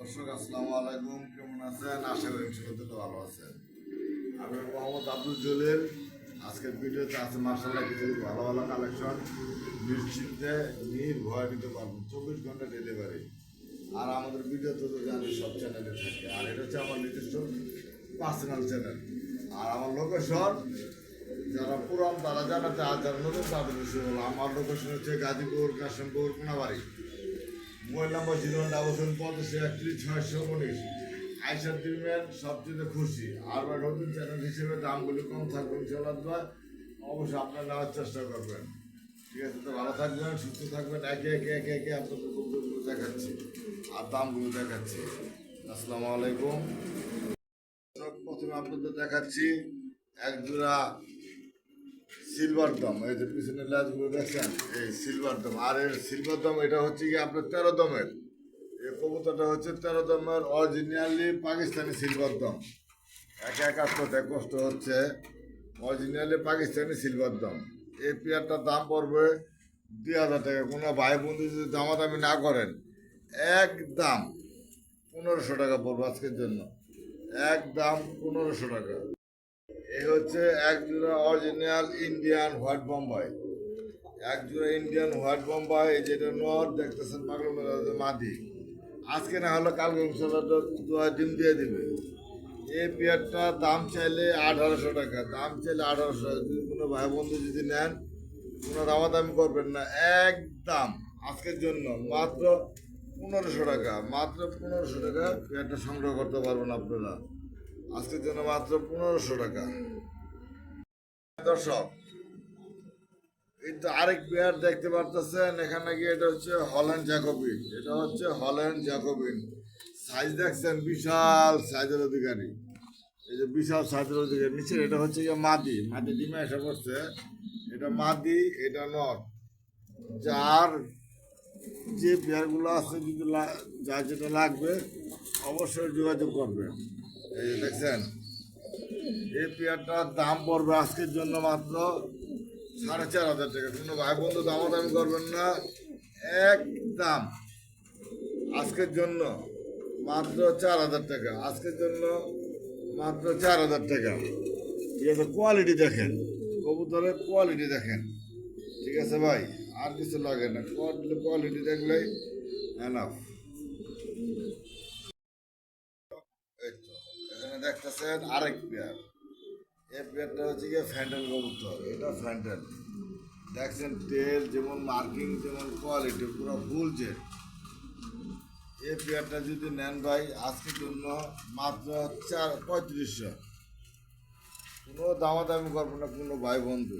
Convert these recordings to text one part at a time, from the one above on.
দর্শক আসসালামু আলাইকুম, কেমন আছেন? আশা করি সকলে ভালো আছেন। আমি মোহাম্মদ আব্দুল জলিল। আজকের ভিডিওতে আছে মার্শাল্লাহ কিছু ভালো ভালো কালেকশন, নিশ্চিন্তে নির্ভয় নিতে পারবেন, 24 ঘন্টা ডেলিভারি। আর আমাদের ভিডিও তো জানি সব চ্যানেলে থাকে, আর এটা হচ্ছে আমার নিজস্ব পার্সোনাল চ্যানেল। আর আমার লোকেশন যারা পুরান তারা জানাতে, আর যারা নতুন তাদের বিষয় হলো আমার লোকেশন হচ্ছে গাজীপুর, কাশিমপুর, কোনাবাড়ি। Mobile number 0-75-31-619। আইসার দিবেন, সবচেয়ে খুশি। আর নতুন চ্যানেল হিসেবে দামগুলো কম থাকবে ইনশাআল্লাহ, অবশ্যই আপনার নেওয়ার চেষ্টা করবেন। ঠিক আছে, তো ভালো থাকবেন, সুস্থ থাকবেন। একে একে একে একে আপনাদের গরুগুলো দেখাচ্ছি আর দামগুলো দেখাচ্ছি। আসসালামু আলাইকুম। প্রথমে আপনাদের দেখাচ্ছি এক জোড়া সিলভার দম। এই যে পিছনের ল্যাচগুলো দেখছেন, এই সিলভার দম। আর এর সিলভার দম এটা হচ্ছে কি আপনার 13 দমের। এই কবুতরটা হচ্ছে 13 দমের অরিজিনালি পাকিস্তানি সিলভার দম। একা একা করতে কষ্ট হচ্ছে। অরিজিনালি পাকিস্তানি সিলভার দম। এই পেয়ারটার দাম পড়বে 2000 টাকা। কোনো ভাই বন্ধু যদি দামাদামি না করেন, একদম 1500 টাকা পড়বে আজকের জন্য। একদম 1500 টাকা। এই হচ্ছে এক জোড়া অরিজিনাল ইন্ডিয়ান হোয়াইট বোম্বাই। এক জোড়া ইন্ডিয়ান হোয়াইট বোম্বাই, যেটা নর দেখতেছেন পাগল মাদি। আজকে না হলে কালকে ইনশাল্লাহ ডিম দিয়ে দিবে। এই পেয়ারটার দাম চাইলে 1800 টাকা। দাম চাইলে 1800 টাকা। যদি কোনো ভাই বন্ধু যদি নেন, কোনো দামাদামি করবেন না, একদম আজকের জন্য মাত্র 1500 টাকা। মাত্র 1500 টাকা পেয়ারটা সংগ্রহ করতে পারবেন আপনারা আজকের জন্য, মাত্র 1500 টাকা। দর্শক, এই তো আরেক পেয়ার দেখতে পারতেছেন এখানে গিয়ে, এটা হচ্ছে হল্যান্ড জ্যাকোবিন। এটা হচ্ছে হল্যান্ড জ্যাকোবিন। সাইজ দেখছেন, বিশাল সাইজের অধিকারী। এই যে বিশাল সাইজের অধিকারী নিচে, এটা হচ্ছে গিয়ে মাদি। মাদি ডিমে এসে পড়ছে। এটা মাদি, এটা নর। যার যে পেয়ারগুলো আছে, যদি যার যেটা লাগবে অবশ্যই যোগাযোগ করবেন। এই যে দেখছেন, এই পেয়ারটার দাম পড়বে আজকের জন্য মাত্র 4500 টাকা। কোনো ভাই বন্ধু দামাদামি করবেন না, একদম আজকের জন্য মাত্র 4000 টাকা। আজকের জন্য মাত্র 4000 টাকা। ঠিক আছে, কোয়ালিটি দেখেন, কবুতরের কোয়ালিটি দেখেন। ঠিক আছে ভাই, আর কিছু লাগে না, কোয়ালিটি দেখলেই এনাফ। এই তো এখানে দেখতেছেন আরেক পেয়ার। এই পেয়ারটা হচ্ছে গিয়ে ফ্যান্টেল কবুতর। এটা ফ্যান্টেল দেখছেন, টেল যেমন, মার্কিং যেমন, কোয়ালিটি পুরো ফুল জেড। এই পেয়ারটা যদি নেন ভাই আজকের জন্য মাত্র 3500। কোনো দামাদামি করবো না কোনো ভাই বন্ধু।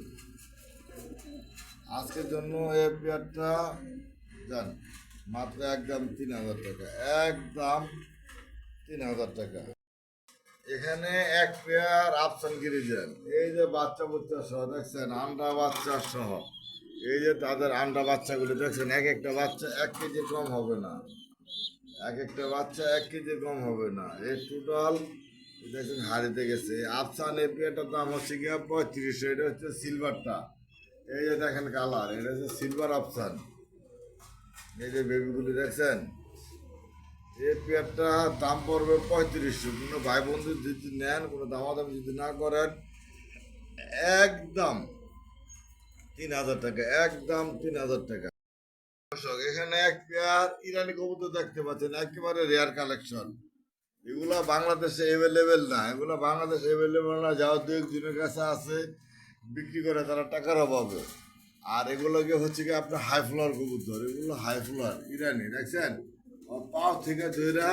আজকের জন্য এই পেয়ারটা যান মাত্র একদম 3000 টাকা। একদম 3000 টাকা। এখানে এক পেয়ার আফসান গিরিজেন। এই যে বাচ্চা বুচ্চা সহ দেখছেন, আন্ডা বাচ্চা সহ। এই যে তাদের আন্ডা বাচ্চাগুলো দেখছেন, এক একটা বাচ্চা 1 কেজি কম হবে না। এক একটা বাচ্চা 1 কেজি কম হবে না। এই টোটাল দেখছেন হারিতে গেছে। আফসান এই পেয়ারটার দাম হচ্ছে গিয়ে 3500। এটা হচ্ছে সিলভারটা। এই যে দেখেন কালার, এটা হচ্ছে সিলভার আফসান। এই যে বেবিগুলি দেখছেন, এই পেয়ারটা দাম পড়বে 3500। কোনো ভাই বন্ধু যদি নেন, কোনো দামাদামি যদি না করেন, একদম 3000 টাকা। একদম 3000 টাকা। দর্শক, এখানে এক পেয়ার ইরানি কবুতর দেখতে পাচ্ছেন, একেবারে রেয়ার কালেকশন। এগুলা বাংলাদেশে অ্যাভেলেবেল না, এগুলো বাংলাদেশে অ্যাভেলেবেল না। যাও দু একজনের কাছে আছে, বিক্রি করে তারা টাকার অভাবে। আর এগুলোকে হচ্ছে কি আপনার হাই ফ্লোয়ার কবুতর। এগুলো হাই ফ্লোয়ার ইরানি দেখছেন, পা থেকে ধরা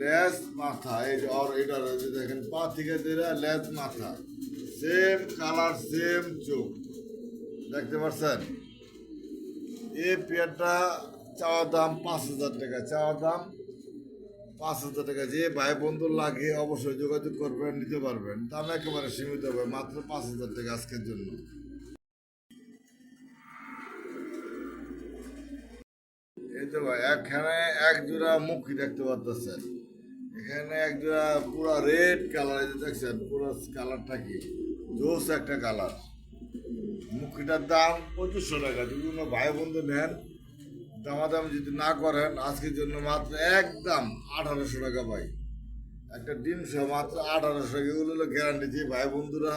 লেজ মাথা। এই যে আর এটা দেখেন, পা থেকে ধরা লেজ মাথা, সেম কালার, সেম চোখ। দেখতে পাচ্ছেন, এই পেয়ারটা চাওয়া দাম 5000 টাকা। চাওয়া দাম 5000 টাকা। যে ভাই বন্ধুর লাগে অবশ্যই যোগাযোগ করবেন, নিতে পারবেন। দাম একেবারে সীমিত হবে, মাত্র 5000 টাকা আজকের জন্য। এই তো ভাই, এখানে এক জোড়া মুখী দেখতে পাচ্ছেন। এখানে এক জোড়া পুরো রেড কালার। এই যে দেখছেন, পুরো কালারটা কি জোস একটা কালার। মুখীটার দাম 2500 টাকা। যদি কোনো ভাই বন্ধু নেন, দামাদামি যদি না করেন আজকের জন্য মাত্র একদম 1800 টাকা ভাই। একটা ডিম সহ মাত্র 1800 টাকা। এগুলো হলো গ্যারান্টি। যে ভাই বন্ধুরা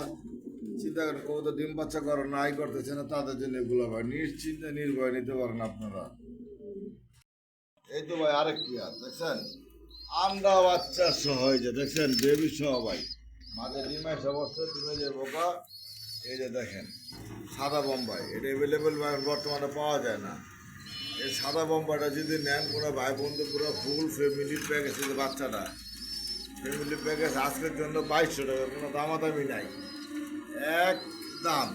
চিন্তা করেন কত ডিম বাচ্চা করে নাই করতেছে না, তাদের জন্য এগুলো ভাই নিশ্চিন্তে নির্ভয় নিতে পারেন আপনারা। এই তো ভাই আরেক পেয়ার দেখছেন, আন্ডা বাচ্চা সহ, এই যে দেখছেন বেবি সহ ভাই, মাঝে ডিমের সমস্ত ডিমে যে বোকা। এই যে দেখেন সাদা বোম্বাই, এটা অ্যাভেলেবেল বর্তমানে পাওয়া যায় না। এই সাদা বোম্বাইটা যদি নেন পুরো ভাই বন্ধু পুরো ফুল ফ্যামিলি প্যাকেজ, যে বাচ্চাটা ফ্যামিলি প্যাকেজ আজকের জন্য 2200 টাকা, কোনো দামাদামি নাই, একদম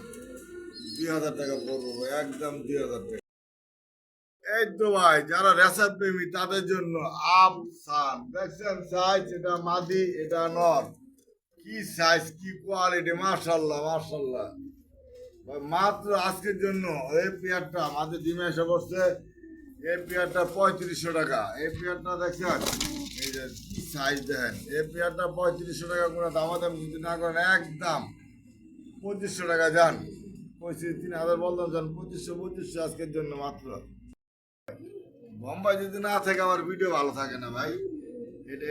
2000 টাকা পড়বো ভাই, একদম 2000 টাকা। এই তো ভাই যারা রেসার প্রেমী তাদের জন্য আফসান দেখছেন সাইজ, এটা মাদি এটা নর, কি সাইজ কি কোয়ালিটি, মাশাল্লাহ মাশাল্লাহ। মাত্র আজকের জন্য এই পেয়ারটা আমাদের ডিমে এসে বসছে, এই পেয়ারটা 3500 টাকা। এই পেয়ারটা দেখছেন এই যে কি সাইজ দেখেন, এই পেয়ারটা 3500 টাকা, কোনো দামাদাম যদি না করেন একদম 2500 টাকা যান, 3000 বললাম যান, 2500 আজকের জন্য মাত্র। বোম্বাই যদি না থাকে আমার ভিডিও ভালো থাকে না ভাই।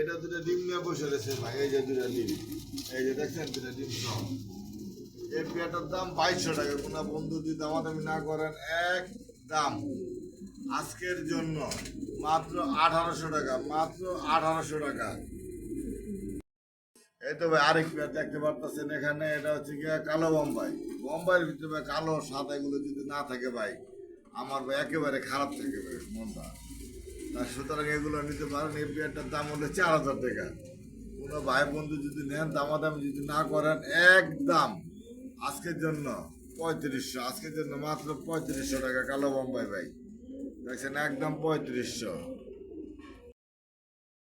এটা দুটো ডিম নিয়ে বসে রয়েছে ভাই, এই যে দুটো ডিম, এই যে দেখছেন দুটো ডিম সহ। এই পেয়ারটার দাম 2200 টাকা। কোনো বন্ধু যদি দামাদামি না করেন একদম আজকের জন্য মাত্র 1800 টাকা, মাত্র 1800 টাকা। এই তো ভাই আরেক পেয়ার দেখতে পারতেছেন এখানে, এটা হচ্ছে গিয়ে কালো বোম্বাই। বোম্বাইয়ের ভিতরে ভাই কালো সাদা এগুলো যদি না থাকে ভাই আমার ভাই একেবারে খারাপ থাকে ভাই মনটা। তার সুতরাং এগুলো নিতে পারেন। এই পেয়ারটার দাম হলো 4000 টাকা। কোনো ভাই বন্ধু যদি নেন দামাদামি যদি না করেন একদম আজকের জন্য 3500, আজকের জন্য মাত্র 3500 টাকা কালো বোম্বাই ভাই, দেখছেন একদম 3500।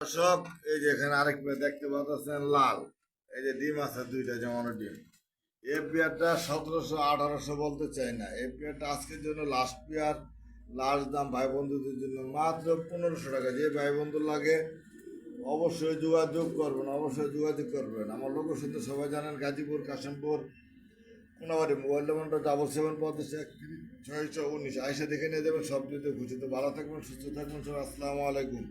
দর্শক এই যে এখানে আরেক পেয়ার দেখতে পাচ্ছেন লাল, এই যে ডিম আছে দুইটা জমানো ডিম। এই পেয়ারটা 1700 1800 বলতে চাই না, এই পেয়ারটা আজকের জন্য লাস্ট পেয়ার, লাস্ট দাম ভাই বন্ধুদের জন্য মাত্র 1500 টাকা। যে ভাই বন্ধু লাগে অবশ্যই যোগাযোগ করবেন, অবশ্যই যোগাযোগ করবেন। আমার লোকেশন তো সবাই জানেন, গাজীপুর কাশিমপুর কোনাবাড়ি। মোবাইল নম্বরটা 7751 619 আইসা দেখে নিয়ে যাবেন, সব দিতে খুঁজে। তো ভালো থাকবেন সুস্থ থাকবেন সবাই, আসসালামু আলাইকুম।